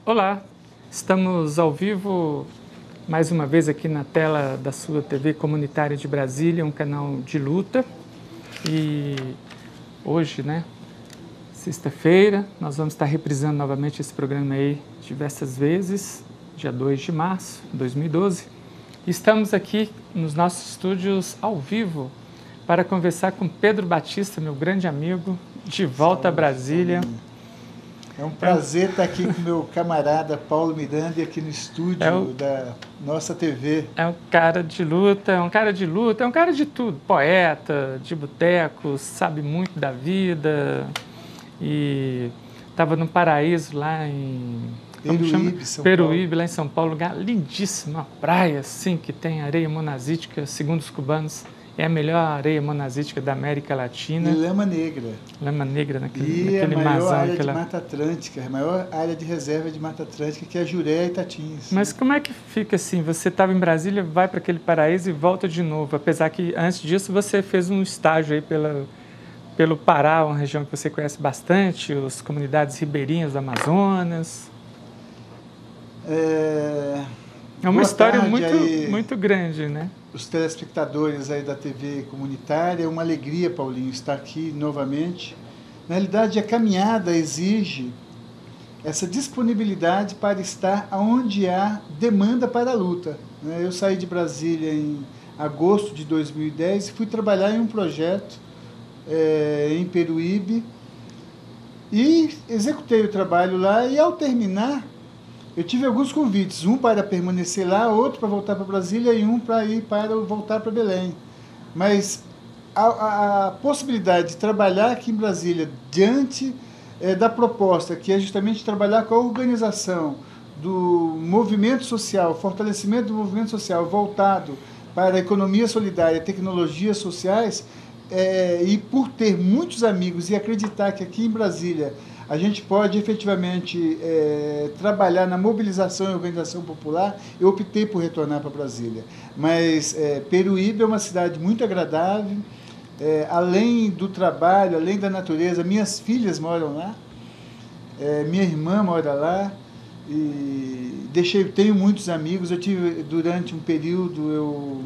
Olá, estamos ao vivo mais uma vez aqui na tela da sua TV Comunitária de Brasília, um canal de luta. E hoje, sexta-feira, nós vamos estar reprisando novamente esse programa aí diversas vezes, dia 2 de março de 2012. Estamos aqui nos nossos estúdios ao vivo para conversar com Pedro Batista, meu grande amigo, de volta a Brasília. É um prazer estar aqui com meu camarada Paulo Miranda aqui no estúdio da nossa TV. É um cara de luta, é um cara de tudo. Poeta, de boteco, sabe muito da vida. E estava no Paraíso lá em Peruíbe, lá em São Paulo, lugar lindíssimo, uma praia assim que tem areia monazítica, segundo os cubanos. É a melhor areia monazítica da América Latina. E lama negra. Lama negra naquele a maior área de Mata Atlântica, a maior área de reserva de Mata Atlântica, que é a Juré e Itatins. Mas como é que fica assim? Você estava em Brasília, vai para aquele paraíso e volta de novo, apesar que antes disso você fez um estágio aí pelo Pará, uma região que você conhece bastante, as comunidades ribeirinhas do Amazonas. É uma história muito grande, né? Os telespectadores aí da TV comunitária, é uma alegria, Paulinho, estar aqui novamente. Na realidade, a caminhada exige essa disponibilidade para estar onde há demanda para a luta. Eu saí de Brasília em agosto de 2010 e fui trabalhar em um projeto em Peruíbe e executei o trabalho lá e, ao terminar, eu tive alguns convites, um para permanecer lá, outro para voltar para Brasília e um para voltar para Belém. Mas a possibilidade de trabalhar aqui em Brasília diante da proposta, que é justamente trabalhar com a organização do movimento social, fortalecimento do movimento social voltado para a economia solidária, tecnologias sociais, e por ter muitos amigos e acreditar que aqui em Brasília a gente pode efetivamente trabalhar na mobilização e organização popular, eu optei por retornar para Brasília. Mas Peruíbe é uma cidade muito agradável, além do trabalho, além da natureza, minhas filhas moram lá, minha irmã mora lá, e tenho muitos amigos. Eu tive, durante um período, eu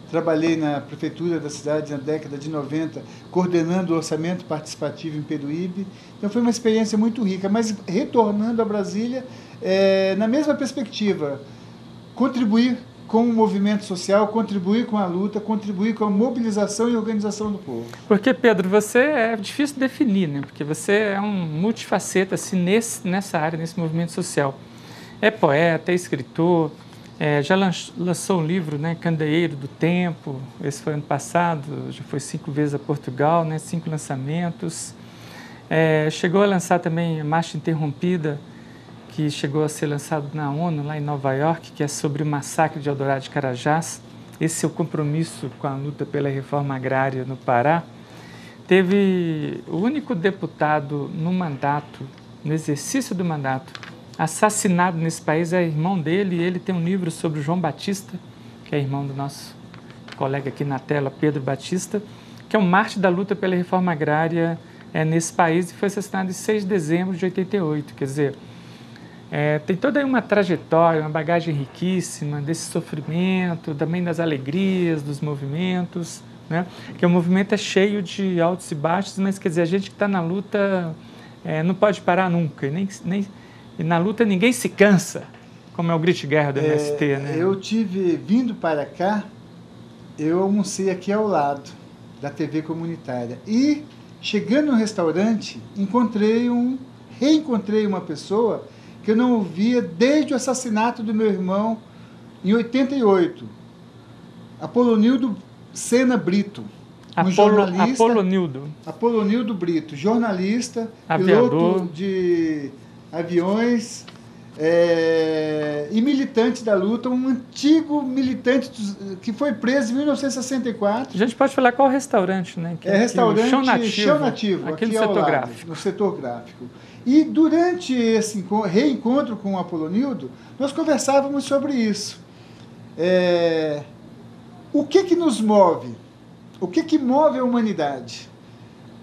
trabalhei na prefeitura da cidade na década de 90, coordenando o orçamento participativo em Peruíbe. Então foi uma experiência muito rica, mas retornando a Brasília, na mesma perspectiva, contribuir com o movimento social, contribuir com a luta, contribuir com a mobilização e organização do povo. Porque, Pedro, você é difícil definir, né? Porque você é um multifaceta assim, nessa área, nesse movimento social. É poeta, é escritor, já lançou um livro, Candeeiro do Tempo, esse foi ano passado, já foi 5 vezes a Portugal, 5 lançamentos. Chegou a lançar também a Marcha Interrompida, que chegou a ser lançado na ONU, lá em Nova York, que é sobre o massacre de Eldorado de Carajás. Esse seu compromisso com a luta pela reforma agrária no Pará. Teve o único deputado no exercício do mandato, assassinado nesse país, é irmão dele, e ele tem um livro sobre o João Batista, que é irmão do nosso colega aqui na tela, Pedro Batista, que é um mártir da luta pela reforma agrária nesse país, e foi assassinado em 6 de dezembro de 88, quer dizer, tem toda aí uma trajetória, uma bagagem riquíssima desse sofrimento, também das alegrias, dos movimentos, que o movimento é cheio de altos e baixos, mas quer dizer, a gente que está na luta não pode parar nunca, e na luta ninguém se cansa, como é o grito de guerra do MST, Eu vindo para cá, eu almocei aqui ao lado da TV comunitária. E, chegando no restaurante, reencontrei uma pessoa que eu não via desde o assassinato do meu irmão, em 88. Apolonildo Sena Brito. Jornalista. Apolonildo Brito, jornalista, aviador, piloto de aviões e militante da luta, um antigo militante que foi preso em 1964. A gente pode falar qual restaurante, restaurante Chão Nativo, aqui no setor gráfico. No setor gráfico. E durante esse reencontro com o Apolonildo, nós conversávamos sobre isso. O que nos move? O que move a humanidade?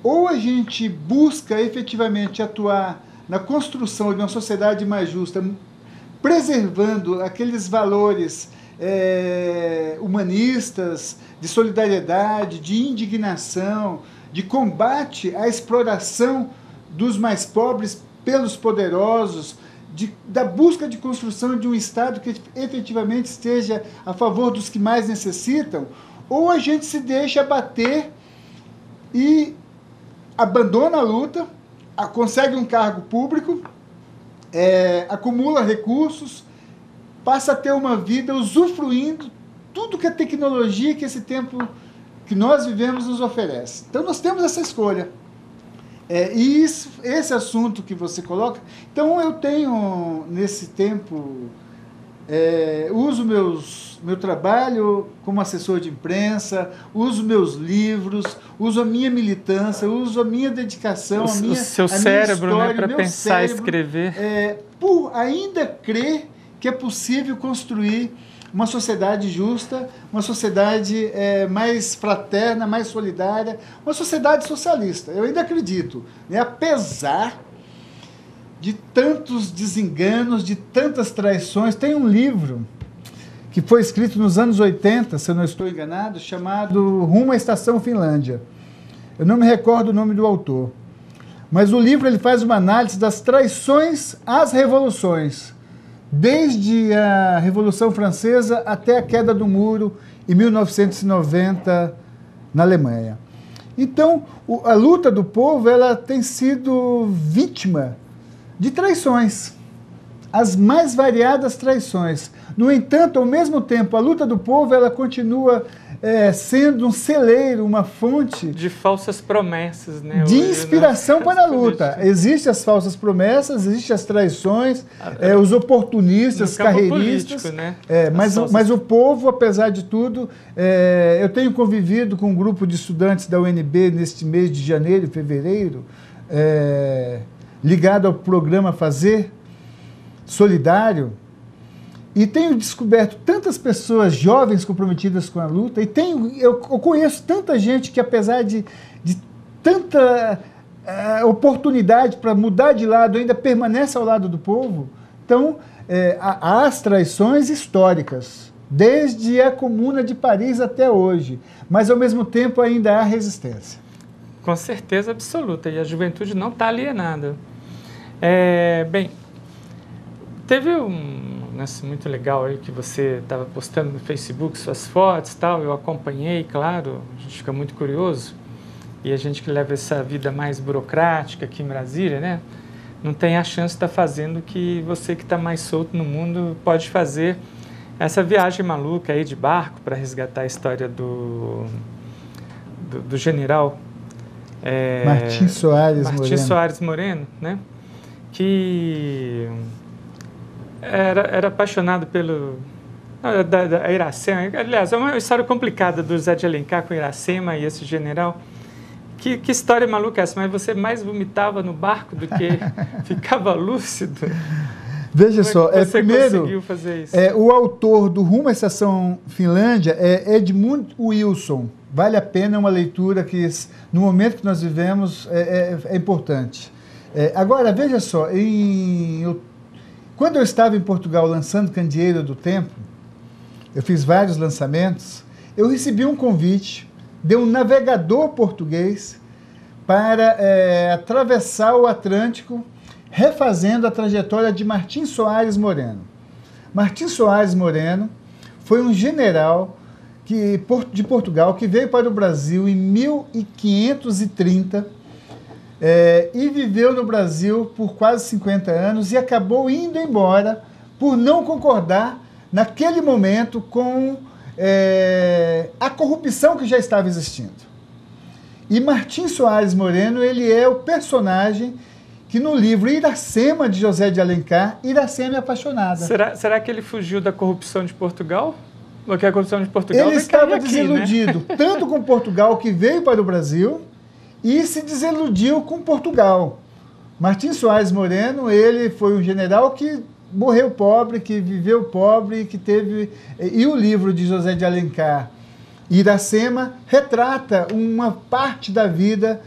Ou a gente busca efetivamente atuar na construção de uma sociedade mais justa, preservando aqueles valores humanistas, de solidariedade, de indignação, de combate à exploração dos mais pobres pelos poderosos, da busca de construção de um Estado que efetivamente esteja a favor dos que mais necessitam, ou a gente se deixa abater e abandona a luta, consegue um cargo público, acumula recursos, passa a ter uma vida usufruindo tudo que a tecnologia, que esse tempo que nós vivemos nos oferece. Então nós temos essa escolha. E esse assunto que você coloca... Então eu tenho, nesse tempo, uso meu trabalho como assessor de imprensa, uso meus livros, uso a minha militância, uso a minha dedicação, o seu cérebro, né, para pensar e escrever. Por ainda crer que é possível construir uma sociedade justa, uma sociedade mais fraterna, mais solidária, uma sociedade socialista. Eu ainda acredito, né? Apesar de tantos desenganos, de tantas traições. Tem um livro que foi escrito nos anos 80, se eu não estou enganado, chamado Rumo à Estação Finlândia. Eu não me recordo o nome do autor. Mas o livro ele faz uma análise das traições às revoluções, desde a Revolução Francesa até a queda do muro em 1990 na Alemanha. Então, a luta do povo ela tem sido vítima de traições, as mais variadas traições. No entanto, ao mesmo tempo, a luta do povo ela continua sendo um celeiro, uma fonte de falsas promessas, né? De inspiração para a luta. Existem as falsas promessas, existem as traições, os oportunistas, carreiristas. Político, né? Mas o povo, apesar de tudo, eu tenho convivido com um grupo de estudantes da UNB neste mês de janeiro e fevereiro, ligado ao programa Fazer Solidário, e tenho descoberto tantas pessoas jovens comprometidas com a luta, e eu conheço tanta gente que, apesar de tanta oportunidade para mudar de lado, ainda permanece ao lado do povo. Então, há as traições históricas, desde a Comuna de Paris até hoje, mas, ao mesmo tempo, ainda há resistência. Com certeza absoluta, e a juventude não está alienada. Bem, teve um lance muito legal aí que você estava postando no Facebook, suas fotos e tal, eu acompanhei, claro, a gente fica muito curioso, e a gente que leva essa vida mais burocrática aqui em Brasília, né, não tem a chance de estar fazendo o que você que está mais solto no mundo pode fazer, essa viagem maluca aí de barco para resgatar a história do general Martim Soares Moreno, né, que era apaixonado da Iracema. Aliás, é uma história complicada do Zé de Alencar com Iracema e esse general. Que história maluca é essa? Mas você mais vomitava no barco do que ficava lúcido? Veja só, primeiro, conseguiu fazer isso? O autor do Rumo à Estação Finlândia é Edmund Wilson. Vale a pena uma leitura que, no momento que nós vivemos, é importante. Agora, veja só, quando eu estava em Portugal lançando Candeeiro do Tempo, eu fiz vários lançamentos, eu recebi um convite de um navegador português para atravessar o Atlântico, refazendo a trajetória de Martim Soares Moreno. Martim Soares Moreno foi um general de Portugal que veio para o Brasil em 1530, e viveu no Brasil por quase 50 anos e acabou indo embora por não concordar, naquele momento, com a corrupção que já estava existindo. E Martim Soares Moreno, ele é o personagem que no livro Iracema, de José de Alencar, Iracema é apaixonada. Será que ele fugiu da corrupção de Portugal? Porque a corrupção de Portugal ele estava aqui, desiludido, né? Tanto com Portugal, que veio para o Brasil, e se desiludiu com Portugal. Martim Soares Moreno, ele foi um general que morreu pobre, que viveu pobre, que teve... E o livro de José de Alencar, Iracema, retrata uma parte da vida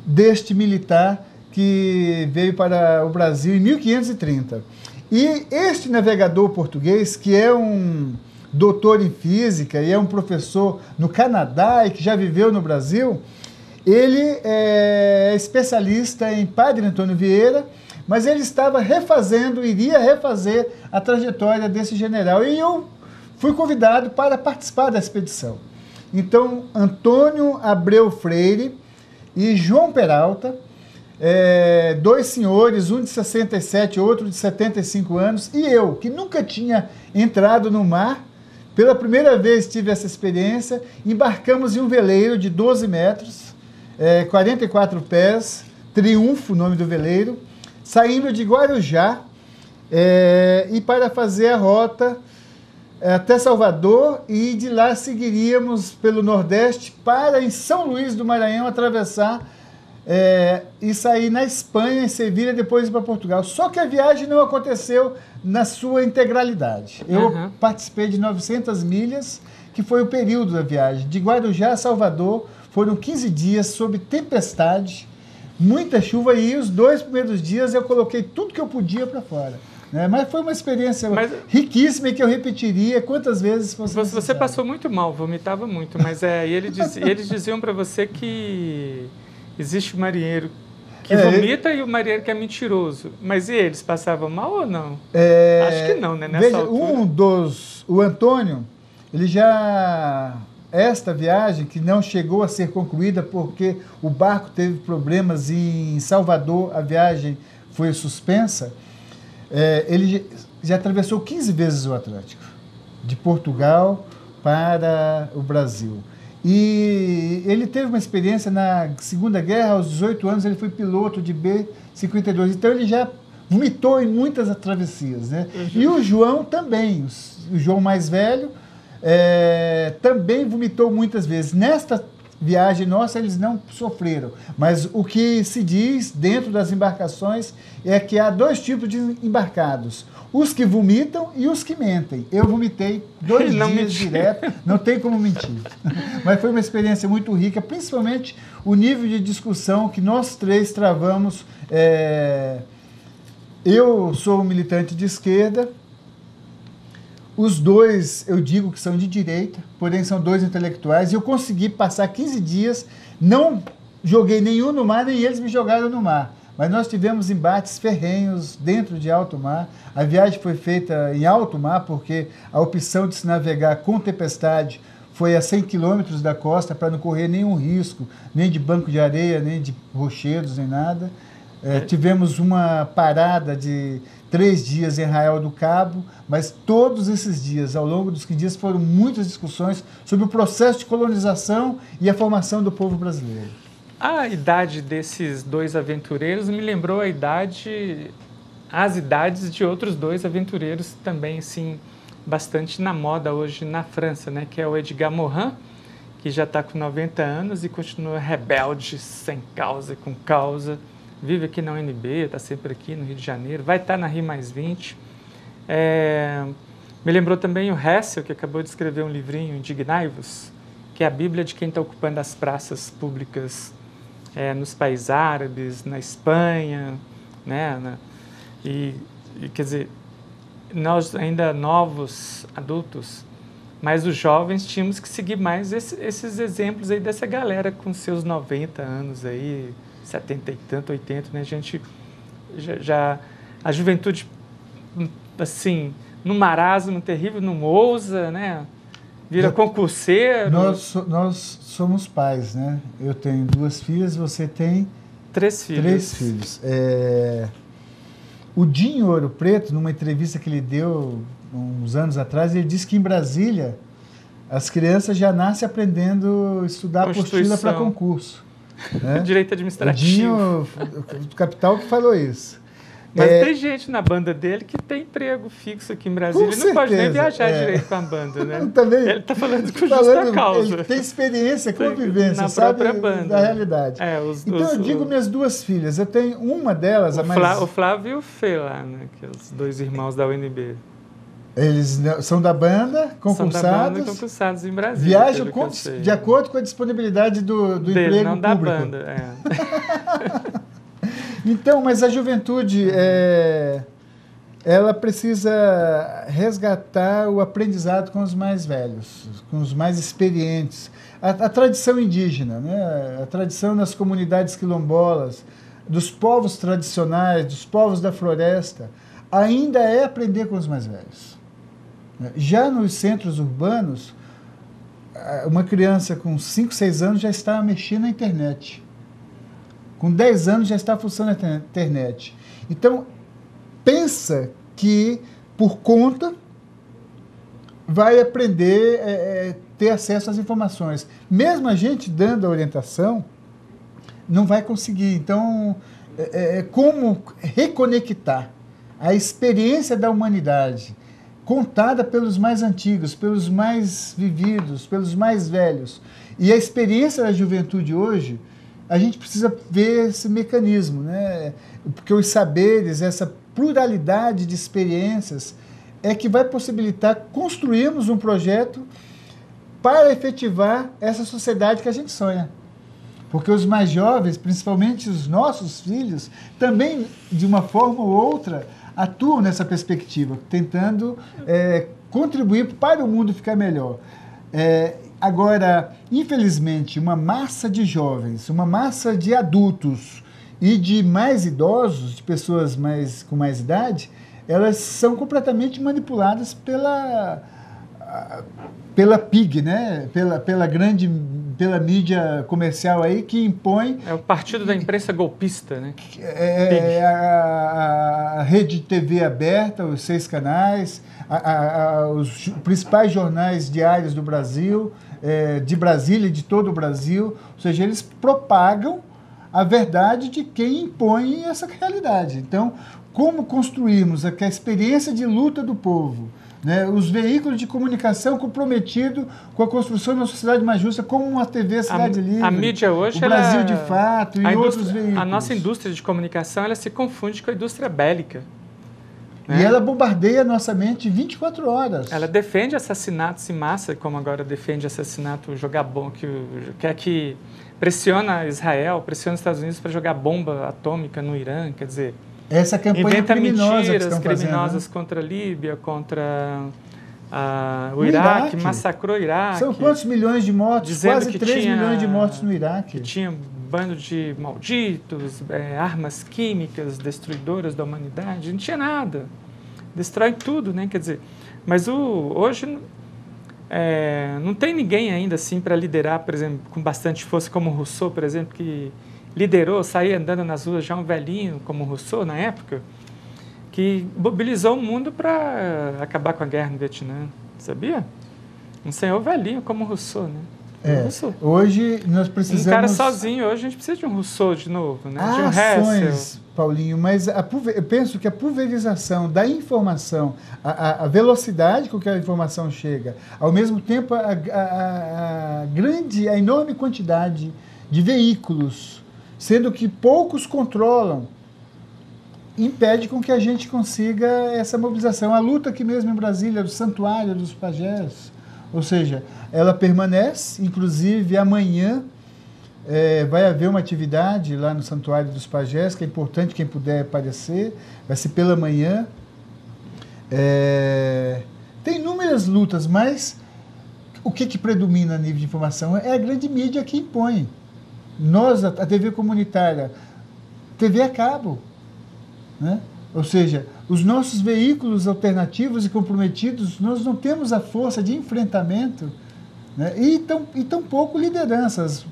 deste militar que veio para o Brasil em 1530. E este navegador português, que é um doutor em física e é um professor no Canadá e que já viveu no Brasil, ele é especialista em Padre Antônio Vieira, mas ele iria refazer a trajetória desse general. E eu fui convidado para participar da expedição. Então, Antônio Abreu Freire e João Peralta, dois senhores, um de 67, outro de 75 anos, e eu, que nunca tinha entrado no mar, pela primeira vez tive essa experiência, embarcamos em um veleiro de 12 metros, 44 pés, Triunfo, o nome do veleiro, saindo de Guarujá, e para fazer a rota até Salvador, e de lá seguiríamos pelo Nordeste para, em São Luís do Maranhão, atravessar e sair na Espanha, em Sevilha, depois ir para Portugal. Só que a viagem não aconteceu na sua integralidade. Eu participei de 900 milhas, que foi o período da viagem. De Guarujá a Salvador foram 15 dias sob tempestade, muita chuva, e os 2 primeiros dias eu coloquei tudo que eu podia para fora. Mas foi uma experiência riquíssima e que eu repetiria quantas vezes fosse necessário. Você passou muito mal, vomitava muito, mas eles diziam para você que existe o marinheiro que vomita e o marinheiro que é mentiroso. Mas e eles passavam mal ou não? Acho que não, né? Nessa altura. O Antônio, ele já... Esta viagem, que não chegou a ser concluída porque o barco teve problemas e em Salvador a viagem foi suspensa, ele já atravessou 15 vezes o Atlântico, de Portugal para o Brasil. E ele teve uma experiência na Segunda Guerra, aos 18 anos ele foi piloto de B-52, então ele já vomitou em muitas travessias, né? E o João também, o João mais velho, também vomitou muitas vezes. Nesta viagem nossa eles não sofreram, mas o que se diz dentro das embarcações é que há 2 tipos de embarcados: os que vomitam e os que mentem. Eu vomitei 2 dias direto, não tem como mentir. Mas foi uma experiência muito rica, principalmente o nível de discussão que nós 3 travamos. Eu sou um militante de esquerda, os 2 eu digo que são de direita, porém são 2 intelectuais, e eu consegui passar 15 dias, não joguei nenhum no mar, nem eles me jogaram no mar. Mas nós tivemos embates ferrenhos dentro de alto mar. A viagem foi feita em alto mar, porque a opção de se navegar com tempestade foi a 100 quilômetros da costa, para não correr nenhum risco, nem de banco de areia, nem de rochedos, nem nada. Tivemos uma parada de 3 dias em Arraial do Cabo, mas todos esses dias, ao longo dos 15 dias, foram muitas discussões sobre o processo de colonização e a formação do povo brasileiro. A idade desses 2 aventureiros me lembrou as idades de outros 2 aventureiros também, assim, bastante na moda hoje na França, né? Que é o Edgar Morin, que já está com 90 anos e continua rebelde, sem causa, com causa. Vive aqui na UNB, está sempre aqui no Rio de Janeiro, vai estar na Rio+20. Me lembrou também o Hessel, que acabou de escrever um livrinho, Indignai-vos, que é a Bíblia de quem está ocupando as praças públicas nos países árabes, na Espanha, né? Quer dizer, nós ainda novos, adultos, mas os jovens tínhamos que seguir mais esses exemplos aí dessa galera com seus 90 anos aí, 70 e tanto, 80, né? A gente a juventude, assim, no marasmo terrível, não ousa, né? Vira concurseiro. Nós somos pais, né? Eu tenho 2 filhas, você tem 3 filhos. 3 filhos. O Dinho Ouro Preto, numa entrevista que ele deu uns anos atrás, ele disse que em Brasília as crianças já nascem aprendendo a estudar apostila para concurso. Né? Direito administrativo. O Dinho, do Capital, que falou isso. Mas tem gente na banda dele que tem emprego fixo aqui em Brasília. Ele não pode nem viajar direito com a banda, né? Também, ele está falando com justa causa. Ele tem experiência, convivência, sabe, da realidade. Então eu digo minhas 2 filhas. Eu tenho uma delas... O Flávio e o Fê lá, né? Que é os 2 irmãos da UNB. Eles são da banda, concursados. São da banda, concursados em Brasília. Viajam de acordo com a disponibilidade do emprego não público. Da banda, Então, mas a juventude, ela precisa resgatar o aprendizado com os mais velhos, com os mais experientes. A tradição indígena, né? A tradição das comunidades quilombolas, dos povos tradicionais, dos povos da floresta, ainda é aprender com os mais velhos. Já nos centros urbanos, uma criança com 5, 6 anos já está mexendo na internet. Com 10 anos já está funcionando a internet. Então, pensa que, por conta, vai aprender ter acesso às informações. Mesmo a gente dando a orientação, não vai conseguir. Então, como reconectar a experiência da humanidade contada pelos mais antigos, pelos mais vividos, pelos mais velhos, e a experiência da juventude hoje, a gente precisa ver esse mecanismo, né? Porque os saberes, essa pluralidade de experiências, é que vai possibilitar construirmos um projeto para efetivar essa sociedade que a gente sonha. Porque os mais jovens, principalmente os nossos filhos, também, de uma forma ou outra, atuam nessa perspectiva, tentando contribuir para o mundo ficar melhor. Agora, infelizmente, uma massa de jovens, uma massa de adultos e de mais idosos, de pessoas com mais idade, elas são completamente manipuladas pela PIG, né? pela mídia comercial aí, que impõe... É o partido da imprensa golpista, né? A rede TV aberta, os 6 canais, os principais jornais diários do Brasil, de Brasília e de todo o Brasil, ou seja, eles propagam a verdade de quem impõe essa realidade. Então, como construirmos a experiência de luta do povo, né, os veículos de comunicação comprometidos com a construção de uma sociedade mais justa, como uma TV Cidade Livre, a mídia hoje, o Brasil de Fato e outros veículos. A nossa indústria de comunicação, ela se confunde com a indústria bélica. Né? E ela bombardeia a nossa mente 24 horas. Ela defende assassinatos em massa, como agora defende assassinato, jogar bomba, que pressiona Israel, pressiona os Estados Unidos para jogar bomba atômica no Irã, quer dizer... Essa campanha inventa criminosa mentiras criminosas, né? Contra a Líbia, contra o Iraque, massacrou o Iraque. São quantos milhões de mortos? Quase 3 milhões de mortos no Iraque. Que tinha um bando de malditos, armas químicas destruidoras da humanidade. Não tinha nada. Destrói tudo, né? Quer dizer, mas hoje não tem ninguém ainda assim para liderar, por exemplo, com bastante força, como Rousseau, por exemplo, que liderou, saía andando nas ruas, já um velhinho como Rousseau na época, que mobilizou o mundo para acabar com a guerra no Vietnã, sabia? Um senhor velhinho como Rousseau, né? Rousseau. Hoje nós precisamos... Um cara sozinho, hoje a gente precisa de um Rousseau de novo, né? De um Hessel. Paulinho, mas eu penso que a pulverização da informação, a velocidade com que a informação chega, ao mesmo tempo a enorme quantidade de veículos, sendo que poucos controlam, impede com que a gente consiga essa mobilização. A luta aqui mesmo em Brasília, do Santuário dos Pajés, ou seja, ela permanece, inclusive amanhã vai haver uma atividade lá no Santuário dos Pajés, que é importante quem puder aparecer, vai ser pela manhã. Tem inúmeras lutas, mas o que predomina a nível de informação é a grande mídia que impõe. Nós, a TV comunitária, TV a cabo, né? Ou seja, os nossos veículos alternativos e comprometidos, nós não temos a força de enfrentamento, né? E tão pouco lideranças.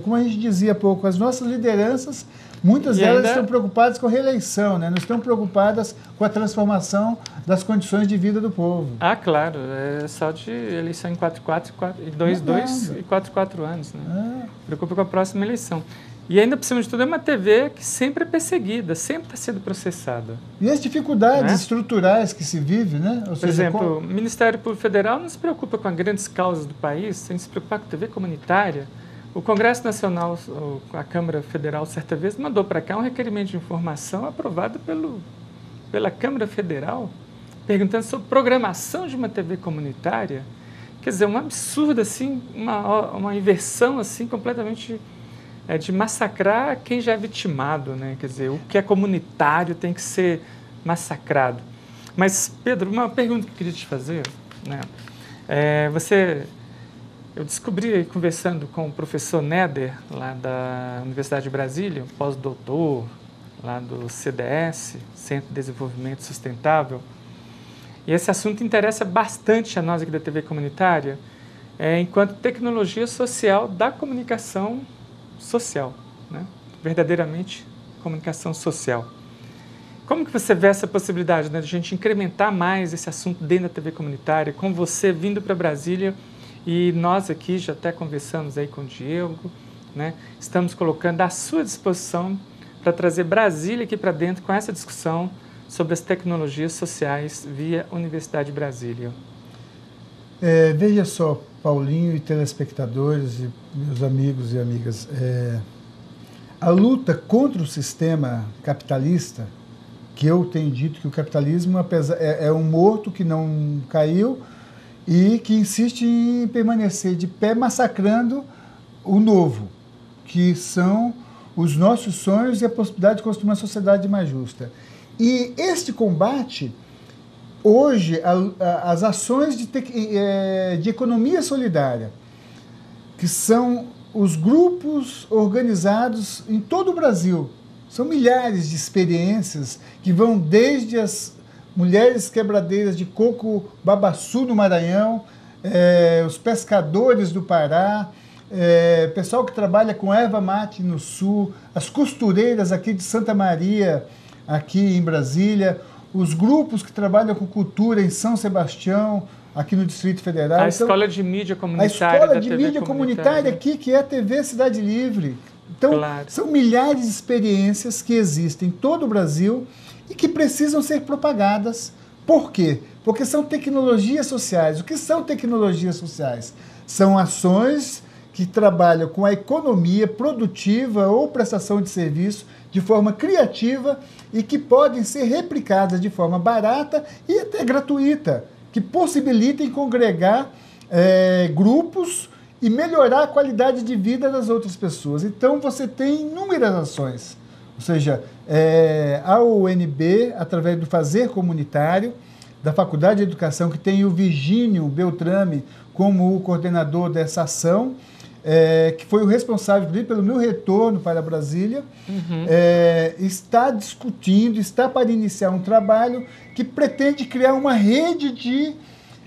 Como a gente dizia há pouco, as nossas lideranças, muitas delas estão preocupadas com a reeleição, né? Não estão preocupadas com a transformação das condições de vida do povo. Ah, claro, é só de eleição em 4-4, 2-2 e 4-4 anos, né? Preocupa com a próxima eleição. E ainda, por cima de tudo, é uma TV que sempre é perseguida, sempre está sendo processada. E as dificuldades estruturais que se vive, né? Ou por exemplo, o Ministério Público Federal não se preocupa com as grandes causas do país, sem se preocupar com a TV comunitária. O Congresso Nacional, a Câmara Federal, certa vez, mandou para cá um requerimento de informação aprovado pela Câmara Federal, perguntando sobre programação de uma TV comunitária. Quer dizer, um absurdo, assim, uma inversão assim, completamente de massacrar quem já é vitimado, né? Quer dizer, o que é comunitário tem que ser massacrado. Mas, Pedro, uma pergunta que eu queria te fazer, né? Eu descobri, conversando com o professor Neder, lá da Universidade de Brasília, pós-doutor, lá do CDS, Centro de Desenvolvimento Sustentável, e esse assunto interessa bastante a nós aqui da TV Comunitária, enquanto tecnologia social da comunicação social, né? Verdadeiramente comunicação social. Como que você vê essa possibilidade, né, de a gente incrementar mais esse assunto dentro da TV Comunitária, com você vindo para Brasília, e nós aqui já até conversamos aí com o Diego, né? Estamos colocando à sua disposição para trazer Brasília aqui para dentro com essa discussão sobre as tecnologias sociais via Universidade de Brasília. Veja só, Paulinho e telespectadores e meus amigos e amigas, a luta contra o sistema capitalista, que eu tenho dito que o capitalismo é um morto que não caiu e que insiste em permanecer de pé, massacrando o novo, que são os nossos sonhos e a possibilidade de construir uma sociedade mais justa. E este combate, hoje, as ações de economia solidária, que são os grupos organizados em todo o Brasil, são milhares de experiências que vão desde as mulheres quebradeiras de coco babaçu no Maranhão, os pescadores do Pará, pessoal que trabalha com erva mate no Sul, as costureiras aqui de Santa Maria, aqui em Brasília, os grupos que trabalham com cultura em São Sebastião, aqui no Distrito Federal. A Escola de Mídia Comunitária. A Escola de Mídia Comunitária aqui, que é a TV Cidade Livre. Então, claro, são milhares de experiências que existem em todo o Brasil e que precisam ser propagadas. Por quê? Porque são tecnologias sociais. O que são tecnologias sociais? São ações que trabalham com a economia produtiva ou prestação de serviço de forma criativa e que podem ser replicadas de forma barata e até gratuita, que possibilitem congregar grupos e melhorar a qualidade de vida das outras pessoas. Então, você tem inúmeras ações. Ou seja, a UNB, através do Fazer Comunitário, da Faculdade de Educação, que tem o Virgínio Beltrame como o coordenador dessa ação, que foi o responsável pelo meu retorno para Brasília, está discutindo, está para iniciar um trabalho que pretende criar uma rede de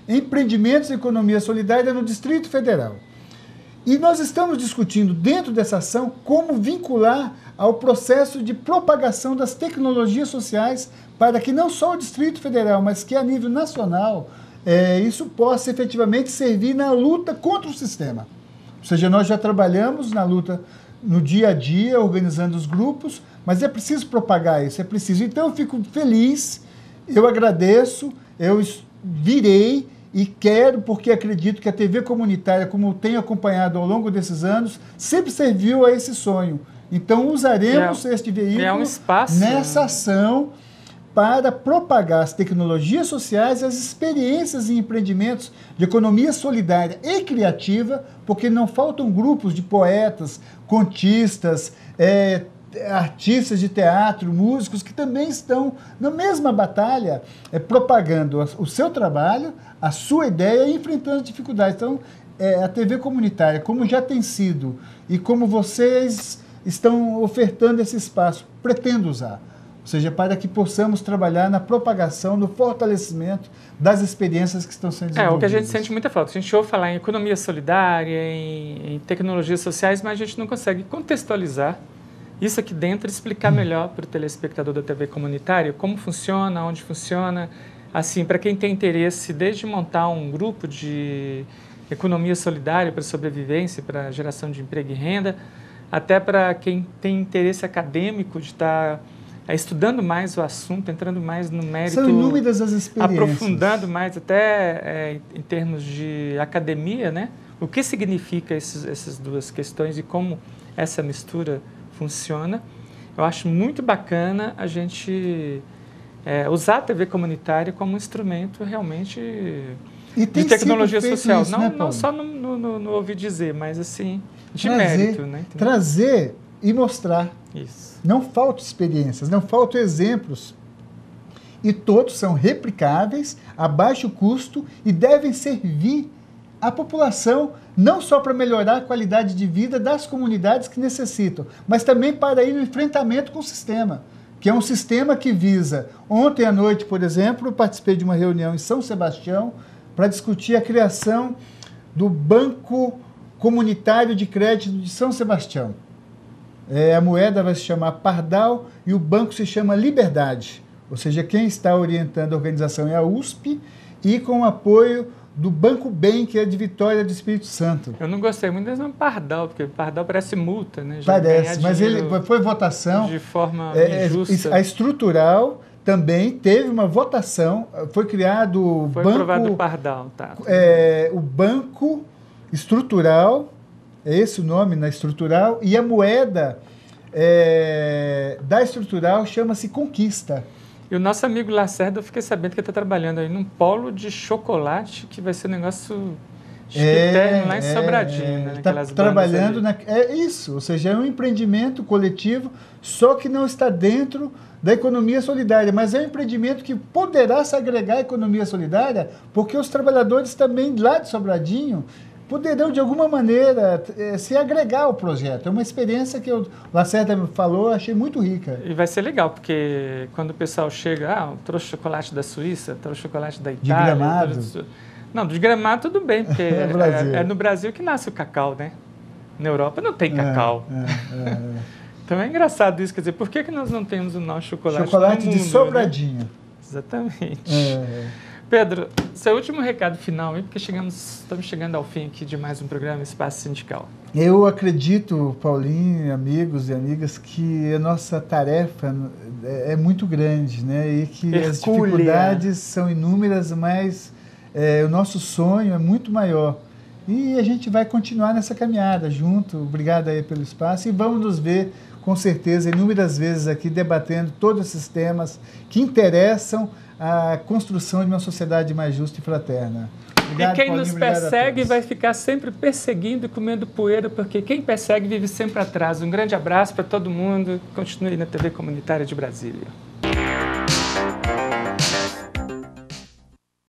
empreendimentos de economia solidária no Distrito Federal. E nós estamos discutindo dentro dessa ação como vincular ao processo de propagação das tecnologias sociais para que não só o Distrito Federal, mas que a nível nacional, isso possa efetivamente servir na luta contra o sistema. Ou seja, nós já trabalhamos na luta no dia a dia, organizando os grupos, mas é preciso propagar isso, é preciso. Então eu fico feliz, eu agradeço, eu virei e quero, porque acredito que a TV comunitária, como eu tenho acompanhado ao longo desses anos, sempre serviu a esse sonho. Então usaremos este veículo nessa ação para propagar as tecnologias sociais, as experiências e empreendimentos de economia solidária e criativa, porque não faltam grupos de poetas, contistas, artistas de teatro, músicos, que também estão na mesma batalha, propagando o seu trabalho, a sua ideia e enfrentando dificuldades. Então, a TV comunitária, como já tem sido, e como vocês estão ofertando esse espaço, pretendo usar. Ou seja, para que possamos trabalhar na propagação, no fortalecimento das experiências que estão sendo desenvolvidas. O que a gente sente muita falta. A gente ouve falar em economia solidária, em tecnologias sociais, mas a gente não consegue contextualizar isso aqui dentro e explicar melhor para o telespectador da TV comunitária como funciona, onde funciona. Assim, para quem tem interesse, desde montar um grupo de economia solidária para sobrevivência, para geração de emprego e renda, até para quem tem interesse acadêmico de estar estudando mais o assunto, entrando mais no mérito. São inúmeras as experiências. Aprofundando mais, até em termos de academia, né? O que significa essas duas questões e como essa mistura funciona. Eu acho muito bacana a gente usar a TV comunitária como um instrumento realmente de tecnologia social. Isso, não só no ouvir dizer, mas assim de mérito, né? Trazer e mostrar. Isso. Não faltam experiências, não faltam exemplos. E todos são replicáveis, a baixo custo e devem servir à população, não só para melhorar a qualidade de vida das comunidades que necessitam, mas também para ir no enfrentamento com o sistema, que é um sistema que visa... Ontem à noite, por exemplo, eu participei de uma reunião em São Sebastião para discutir a criação do Banco Comunitário de Crédito de São Sebastião. A moeda vai se chamar Pardal e o banco se chama Liberdade. Ou seja, quem está orientando a organização é a USP e com o apoio do Banco Bem, que é de Vitória do Espírito Santo. Eu não gostei muito desse nome Pardal, porque Pardal parece multa, né? Já parece, mas ele foi votação de forma injusta. A estrutural também teve uma votação, foi criado o foi banco... Foi aprovado o Pardal, tá. O Banco Estrutural, é esse o nome, na estrutural, e a moeda da estrutural chama-se Conquista. E o nosso amigo Lacerda, eu fiquei sabendo que ele está trabalhando aí num polo de chocolate, que vai ser um negócio eterno lá em Sobradinho. Né? Está trabalhando isso, ou seja, é um empreendimento coletivo, só que não está dentro da economia solidária, mas é um empreendimento que poderá se agregar à economia solidária, porque os trabalhadores também lá de Sobradinho poderão, de alguma maneira, se agregar ao projeto. É uma experiência que o Lacerda me falou, achei muito rica. E vai ser legal, porque quando o pessoal chega, trouxe chocolate da Suíça, trouxe chocolate da Itália... De Gramado? Não, de Gramado tudo bem, porque é no Brasil que nasce o cacau, né? Na Europa não tem cacau. Então é engraçado isso, quer dizer, por que nós não temos o nosso chocolate Chocolate no mundo, de Sobradinho. Né? Exatamente. Pedro, seu último recado final, porque estamos chegando ao fim aqui de mais um programa Espaço Sindical. Eu acredito, Paulinho, amigos e amigas, que a nossa tarefa é muito grande, né? E que as dificuldades são inúmeras, mas o nosso sonho é muito maior. E a gente vai continuar nessa caminhada junto. Obrigado aí pelo espaço e vamos nos ver, com certeza, inúmeras vezes aqui debatendo todos esses temas que interessam a construção de uma sociedade mais justa e fraterna. Obrigado, e quem Paulinho, nos persegue vai ficar sempre perseguindo e comendo poeira, porque quem persegue vive sempre atrás. Um grande abraço para todo mundo. Continue na TV Comunitária de Brasília.